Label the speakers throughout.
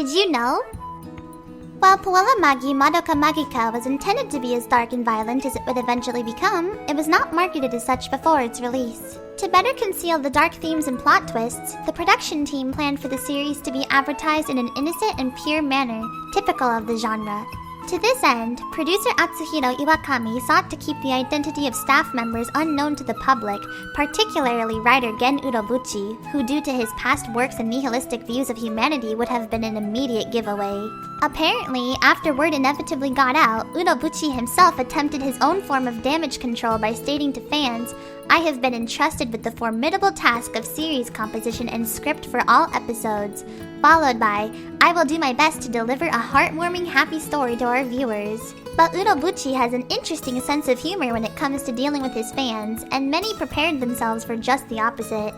Speaker 1: Did you know? While Puella Magi Madoka Magica was intended to be as dark and violent as it would eventually become, it was not marketed as such before its release. To better conceal the dark themes and plot twists, the production team planned for the series to be advertised in an innocent and pure manner, typical of the genre. To this end, producer Atsuhiro Iwakami sought to keep the identity of staff members unknown to the public, particularly writer Gen Urobuchi, who due to his past works and nihilistic views of humanity would have been an immediate giveaway. Apparently, after word inevitably got out, Urobuchi himself attempted his own form of damage control by stating to fans, "I have been entrusted with the formidable task of series composition and script for all episodes," followed by, "I will do my best to deliver a heartwarming, happy story to our viewers." But Urobuchi has an interesting sense of humor when it comes to dealing with his fans, and many prepared themselves for just the opposite.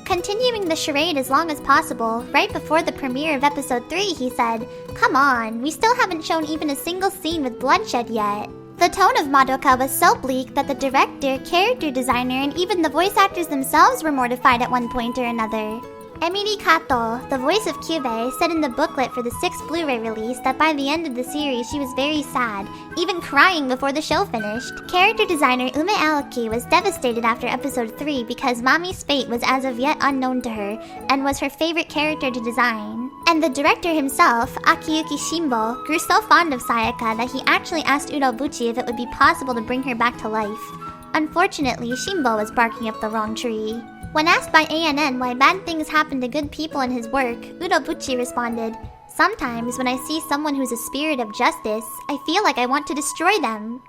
Speaker 1: Continuing the charade as long as possible, right before the premiere of episode 3, he said, "Come on, we still haven't shown even a single scene with bloodshed yet." The tone of Madoka was so bleak that the director, character designer, and even the voice actors themselves were mortified at one point or another. Emily Kato, the voice of Kyubey, said in the booklet for the 6th Blu-ray release that by the end of the series she was very sad, even crying before the show finished. Character designer Ume Aoki was devastated after episode 3 because Mami's fate was as of yet unknown to her and was her favorite character to design. And the director himself, Akiyuki Shimbo, grew so fond of Sayaka that he actually asked Urobuchi if it would be possible to bring her back to life. Unfortunately, Shimbo was barking up the wrong tree. When asked by ANN why bad things happen to good people in his work, Urobuchi responded, "Sometimes when I see someone who's a spirit of justice, I feel like I want to destroy them."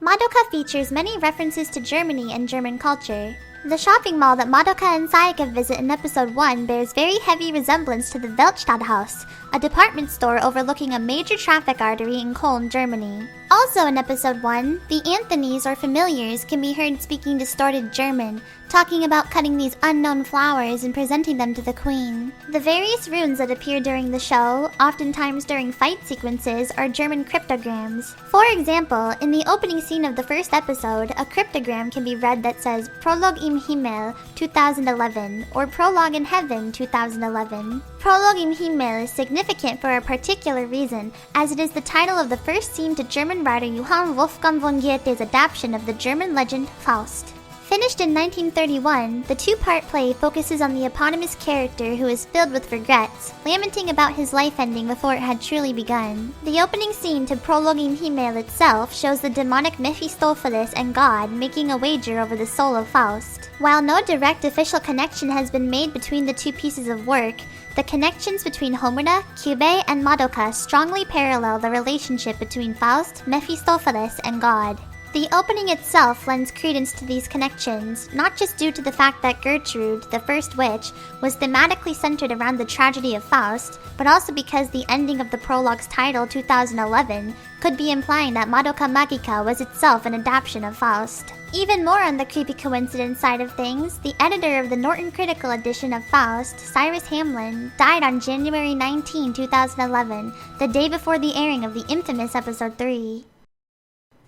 Speaker 1: Madoka features many references to Germany and German culture. The shopping mall that Madoka and Sayaka visit in episode 1 bears very heavy resemblance to the Weltstadthaus, a department store overlooking a major traffic artery in Cologne, Germany. Also in episode 1, the Anthonys or familiars can be heard speaking distorted German, talking about cutting these unknown flowers and presenting them to the queen. The various runes that appear during the show, oftentimes during fight sequences, are German cryptograms. For example, in the opening scene of the first episode, a cryptogram can be read that says Prologue im Himmel 2011 or Prologue in Heaven 2011. Prologue im Himmel is significant for a particular reason, as it is the title of the first scene to German writer Johann Wolfgang von Goethe's adaptation of the German legend Faust. Finished in 1931, the two-part play focuses on the eponymous character who is filled with regrets, lamenting about his life ending before it had truly begun. The opening scene to Prologue im Himmel itself shows the demonic Mephistopheles and God making a wager over the soul of Faust. While no direct official connection has been made between the two pieces of work, the connections between Homura, Kyubey, and Madoka strongly parallel the relationship between Faust, Mephistopheles, and God. The opening itself lends credence to these connections, not just due to the fact that Gertrude, the first witch, was thematically centered around the tragedy of Faust, but also because the ending of the prologue's title, 2011, could be implying that Madoka Magica was itself an adaptation of Faust. Even more on the creepy coincidence side of things, the editor of the Norton Critical edition of Faust, Cyrus Hamlin, died on January 19, 2011, the day before the airing of the infamous episode 3.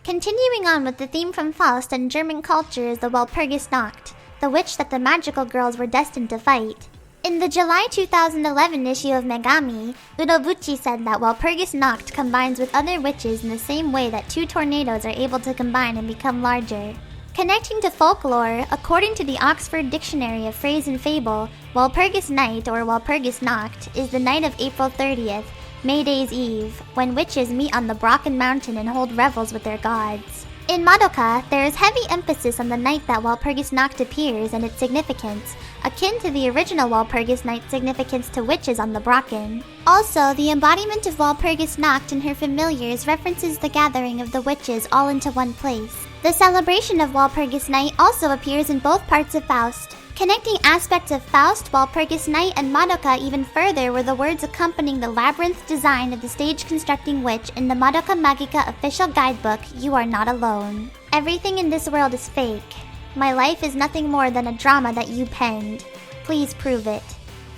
Speaker 1: Continuing on with the theme from Faust and German culture is the Walpurgisnacht, the witch that the magical girls were destined to fight. In the July 2011 issue of Megami, Urobuchi said that Walpurgisnacht combines with other witches in the same way that two tornadoes are able to combine and become larger. Connecting to folklore, according to the Oxford Dictionary of Phrase and Fable, Walpurgis Night or Walpurgisnacht is the night of April 30th, May Day's Eve, when witches meet on the Brocken Mountain and hold revels with their gods. In Madoka, there is heavy emphasis on the night that Walpurgisnacht appears and its significance, akin to the original Walpurgis Night significance to witches on the Brocken. Also, the embodiment of Walpurgisnacht and her familiars references the gathering of the witches all into one place. The celebration of Walpurgis Night also appears in both parts of Faust. Connecting aspects of Faust, Walpurgis Night, and Madoka even further were the words accompanying the labyrinth design of the stage-constructing witch in the Madoka Magica official guidebook, "You Are Not Alone." Everything in this world is fake. My life is nothing more than a drama that you penned. Please prove it.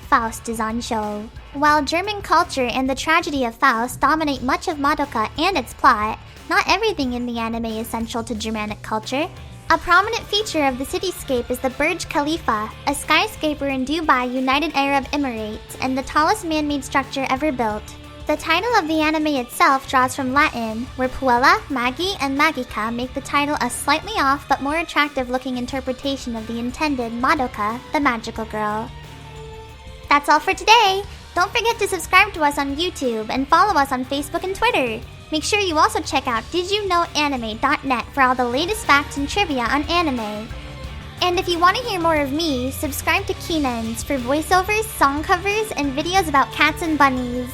Speaker 1: Faust is on show. While German culture and the tragedy of Faust dominate much of Madoka and its plot, not everything in the anime is essential to Germanic culture. A prominent feature of the cityscape is the Burj Khalifa, a skyscraper in Dubai, United Arab Emirates, and the tallest man-made structure ever built. The title of the anime itself draws from Latin, where Puella, Magi, and Magica make the title a slightly off but more attractive-looking interpretation of the intended Madoka, the magical girl. That's all for today! Don't forget to subscribe to us on YouTube and follow us on Facebook and Twitter. Make sure you also check out didyouknowanime.net for all the latest facts and trivia on anime. And if you want to hear more of me, subscribe to Kinenz for voiceovers, song covers, and videos about cats and bunnies.